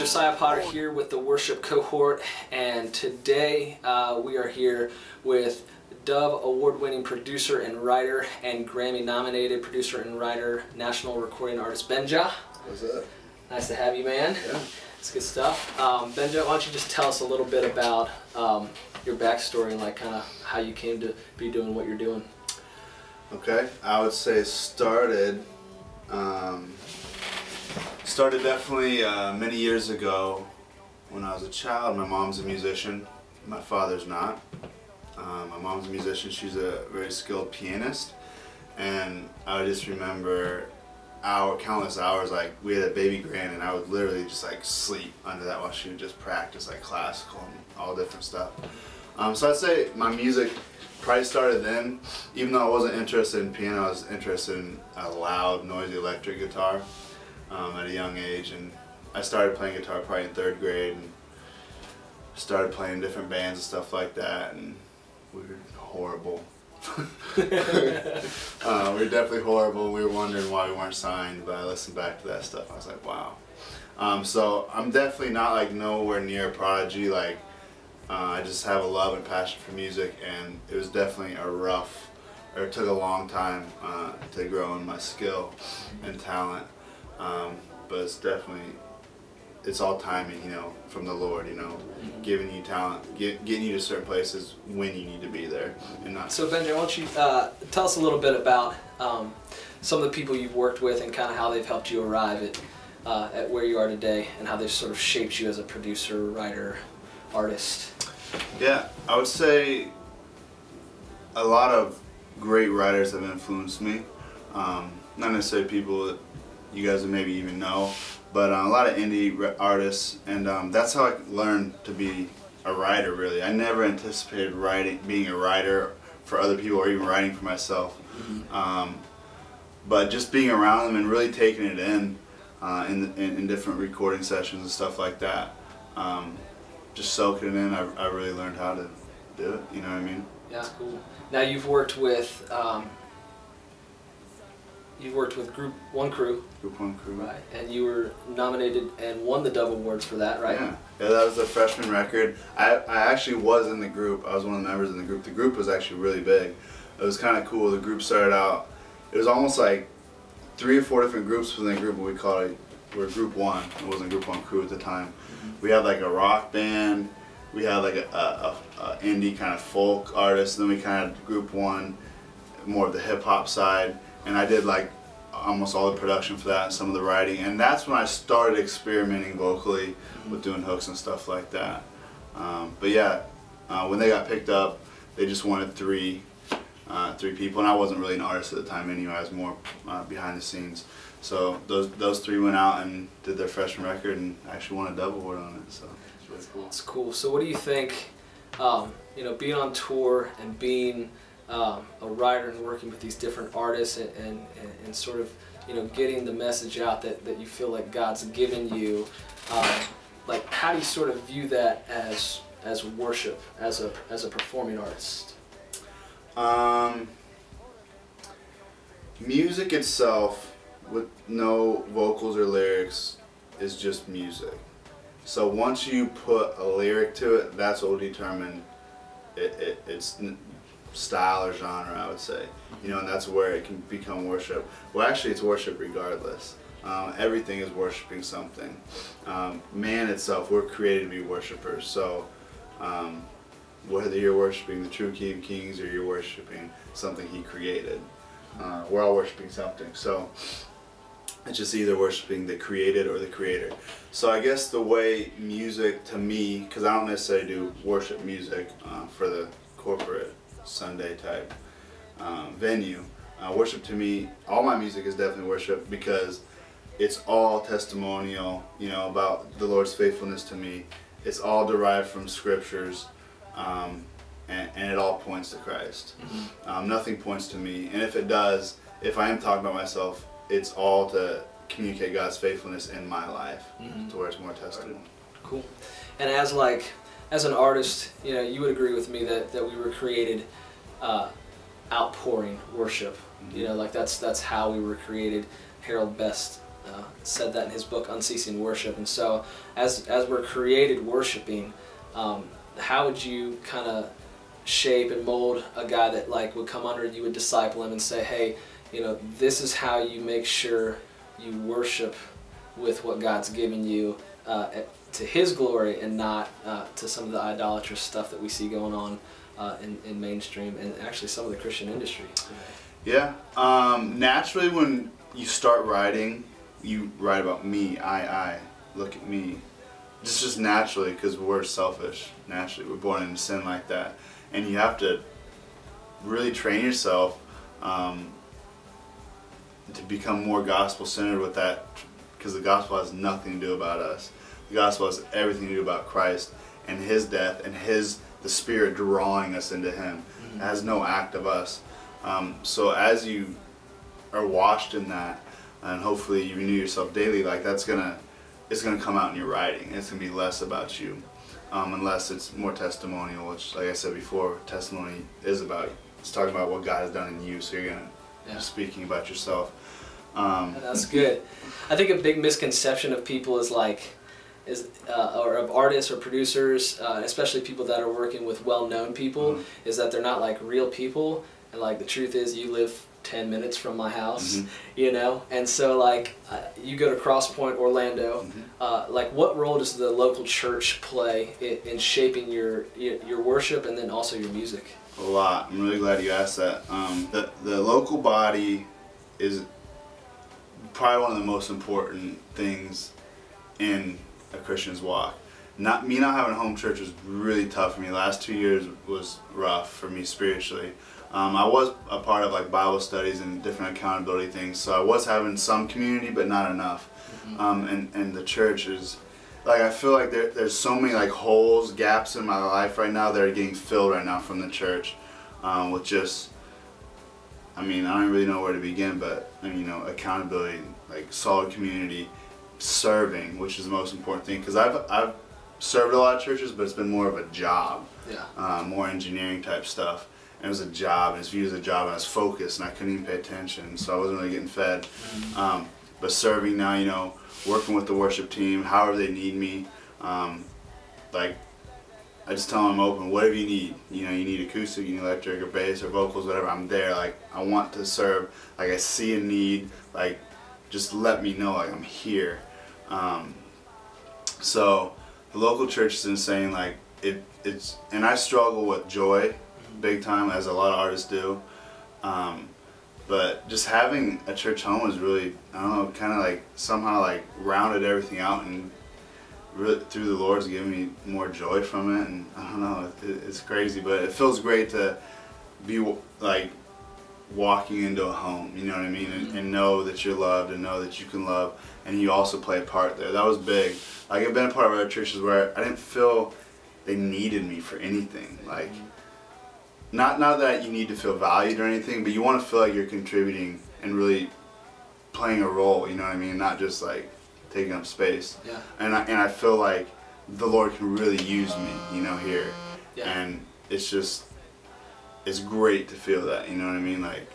Josiah Potter here with the Worship Cohort, and today we are here with Dove Award-winning producer and writer and Grammy-nominated producer and writer, national recording artist Benjah. What's up? Nice to have you, man. Yeah. It's good stuff. Benjah, why don't you just tell us a little bit about your backstory and like kind of how you came to be doing what you're doing. Okay, I would say it started definitely many years ago when I was a child. My mom's a musician, my father's not. My mom's a musician, she's a very skilled pianist, and I just remember countless hours, like we had a baby grand and I would literally just like sleep under that while she would just practice like classical and all different stuff. So I'd say my music probably started then. Even though I wasn't interested in piano, I was interested in a loud, noisy electric guitar at a young age, and I started playing guitar probably in 3rd grade and started playing different bands and stuff like that, and we were horrible. We were definitely horrible, and we were wondering why we weren't signed, but I listened back to that stuff, I was like, wow. So I'm definitely not like nowhere near a prodigy. Like I just have a love and passion for music, and it was definitely it took a long time to grow in my skill and talent. But it's all timing, you know, from the Lord, you know, giving you talent, getting you to certain places when you need to be there. And not. So Benjah, why don't you tell us a little bit about some of the people you've worked with and kind of how they've helped you arrive at where you are today, and how they've sort of shaped you as a producer, writer, artist. Yeah, I would say a lot of great writers have influenced me. Not necessarily people that you guys would maybe even know, but a lot of indie artists, and that's how I learned to be a writer, really. I never anticipated being a writer for other people or even writing for myself. But just being around them and really taking it in different recording sessions and stuff like that, just soaking it in, I really learned how to do it, you know what I mean? Yeah, cool. Now you've worked with Group One Crew. Group One Crew. Right, and you were nominated and won the Dove Awards for that, right? Yeah, that was the freshman record. I actually was in the group. I was one of the members in the group. The group was actually really big. It was kind of cool. The group started out, it was almost like 3 or 4 different groups within the group, but we called it, we were Group One. It wasn't Group One Crew at the time. We had like a rock band, we had like a indie kind of folk artist, and then we kind of Group One, more of the hip hop side, and I did like almost all the production for that and some of the writing, and that's when I started experimenting vocally with doing hooks and stuff like that. But yeah, when they got picked up, they just wanted three people, and I wasn't really an artist at the time anyway. I was more behind the scenes. So those 3 went out and did their freshman record and actually won a Dove Award on it. So it's really cool. It's cool. So what do you think? You know, being on tour and being a writer and working with these different artists and sort of, you know, getting the message out that you feel like God's given you, like how do you sort of view that as worship, as a performing artist? Music itself with no vocals or lyrics is just music. So once you put a lyric to it, that's what will determine its style or genre, I would say. You know, and that's where it can become worship. Well, actually, it's worship regardless. Everything is worshiping something. Man itself, we're created to be worshipers. So whether you're worshiping the true King of Kings or you're worshiping something He created, we're all worshiping something. So it's just either worshiping the created or the creator. So I guess the way music to me, because I don't necessarily do worship music for the corporate Sunday type venue, worship to me, all my music is definitely worship, because it's all testimonial, you know, about the Lord's faithfulness to me. It's all derived from scriptures, and it all points to Christ. Nothing points to me, and if it does, if I am talking about myself, it's all to communicate God's faithfulness in my life, to where it's more testimony. Cool. And as an artist, you know, you would agree with me that we were created outpouring worship. You know, like that's how we were created. Harold Best said that in his book Unceasing Worship. And so as we're created worshiping, how would you kind of shape and mold a guy that like would come under you, would disciple him and say, hey, you know, this is how you make sure you worship with what God's given you to His glory, and not to some of the idolatrous stuff that we see going on in mainstream and actually some of the Christian industry today? Yeah, naturally when you start writing, you write about me, I, look at me. Just naturally, because we're selfish, naturally. We're born into sin like that. And you have to really train yourself to become more gospel-centered with that, because the gospel has nothing to do about us. The gospel has everything to do about Christ and His death and the Spirit drawing us into Him. It has no act of us. So as you are washed in that, and hopefully you renew yourself daily, like it's gonna come out in your writing. It's gonna be less about you, unless it's more testimonial, which, like I said before, testimony is about, it's talking about what God has done in you. So you're gonna be speaking about yourself. That's good. I think a big misconception of people or of artists or producers, especially people that are working with well-known people, is that they're not like real people. And like the truth is, you live 10 minutes from my house, you know, and so like you go to Cross Point, Orlando. Like, what role does the local church play in shaping your worship and then also your music? A lot. I'm really glad you asked that. The local body is probably one of the most important things in a Christian's walk. Not having a home church was really tough for me. The last 2 years was rough for me spiritually. I was a part of like Bible studies and different accountability things, so I was having some community, but not enough. And the church is, like, I feel like there's so many like holes, gaps in my life right now that are getting filled right now from the church, with just, I mean, I don't really know where to begin, but you know, accountability, like solid community, serving, which is the most important thing, because I've served a lot of churches, but it's been more of a job, more engineering type stuff. And it was a job, and it's viewed as a job, and I was focused, and I couldn't even pay attention, so I wasn't really getting fed. But serving now, you know, working with the worship team, however they need me, like, I just tell them I'm open, whatever you need. You know, you need acoustic, you need electric or bass or vocals, whatever, I'm there. Like, I want to serve, like, I see a need, like, just let me know, like, I'm here. So the local church is insane, like, it's, and I struggle with joy big time, as a lot of artists do, but just having a church home was really, I don't know, kind of like somehow like rounded everything out, and really through the Lord's given me more joy from it. And I don't know, it's crazy, but it feels great to be like walking into a home, you know what I mean, and know that you're loved, and know that you can love, and you also play a part there. That was big. Like, I've been a part of other churches where I didn't feel they needed me for anything, like. Not that you need to feel valued or anything, but you want to feel like you're contributing and really playing a role, you know what I mean? Not just like taking up space. Yeah. And I feel like the Lord can really use me, you know, here. Yeah. And it's just, it's great to feel that, you know what I mean? Like,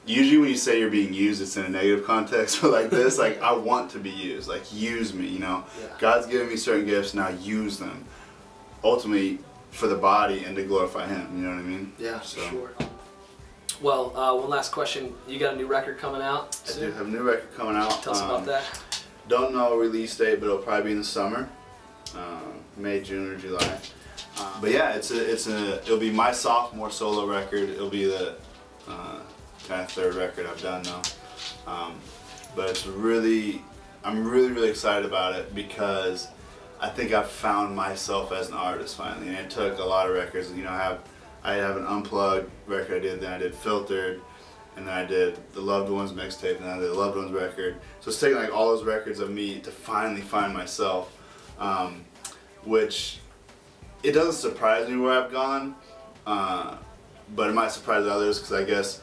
usually when you say you're being used, it's in a negative context, but like this, like, I want to be used, like, use me, you know? Yeah. God's given me certain gifts, now use them. Ultimately, for the body and to glorify Him, you know what I mean? Yeah, so. Sure. Well, one last question. You got a new record coming out soon? I do have a new record coming out. Tell us about that. Don't know a release date, but it'll probably be in the summer, May, June, or July. But yeah, it'll be my sophomore solo record. It'll be the kind of third record I've done now. But it's really, I'm really excited about it, because I think I've found myself as an artist finally, and it took a lot of records. You know, I have an Unplugged record I did, then I did Filtered, and then I did the Loved Ones mixtape, and then I did the Loved Ones record. So it's taken like all those records of me to finally find myself, which it doesn't surprise me where I've gone, but it might surprise others, because I guess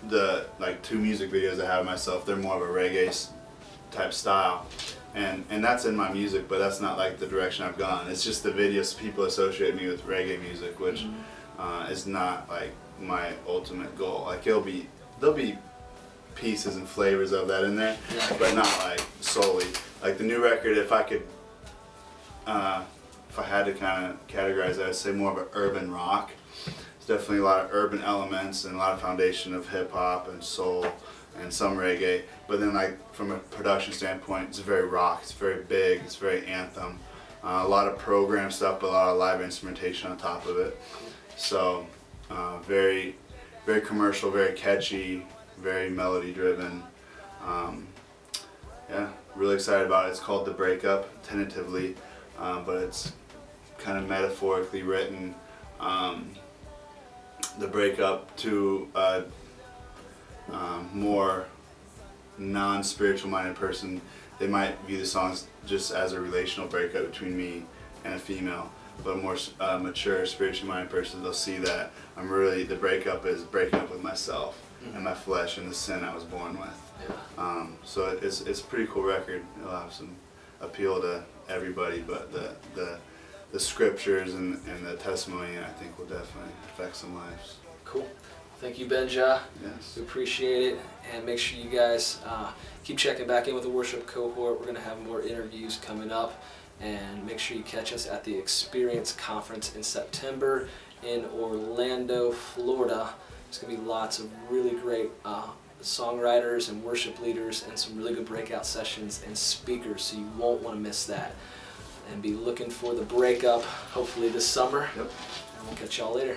the like 2 music videos I have of myself, they're more of a reggae type style. And that's in my music, but that's not like the direction I've gone. It's just the videos, people associate me with reggae music, which is not like my ultimate goal. Like, they'll be pieces and flavors of that in there, but not like solely. Like the new record, if I had to kind of categorize it, I'd say more of an urban rock. There's definitely a lot of urban elements and a lot of foundation of hip hop and soul and some reggae. But then, like from a production standpoint, it's very rock. It's very big. It's very anthem. A lot of program stuff, but a lot of live instrumentation on top of it. So very, very commercial, very catchy, very melody driven. Yeah, really excited about it. It's called The Breakup, tentatively, but it's kind of metaphorically written. The breakup to a more non-spiritual minded person, they might view the songs just as a relational breakup between me and a female. But a more mature, spiritually minded person, they'll see that the breakup is breaking up with myself and my flesh and the sin I was born with. Yeah. So it's a pretty cool record. It'll have some appeal to everybody, but the scriptures and the testimony, I think, will definitely affect some lives. Cool. Thank you, Benjah. Yes. We appreciate it, and make sure you guys keep checking back in with the worship cohort. We're going to have more interviews coming up, and make sure you catch us at the Experience Conference in September in Orlando, Florida. There's going to be lots of really great songwriters and worship leaders and some really good breakout sessions and speakers, so you won't want to miss that. And be looking for The Breakup, hopefully this summer. Yep. And we'll catch y'all later.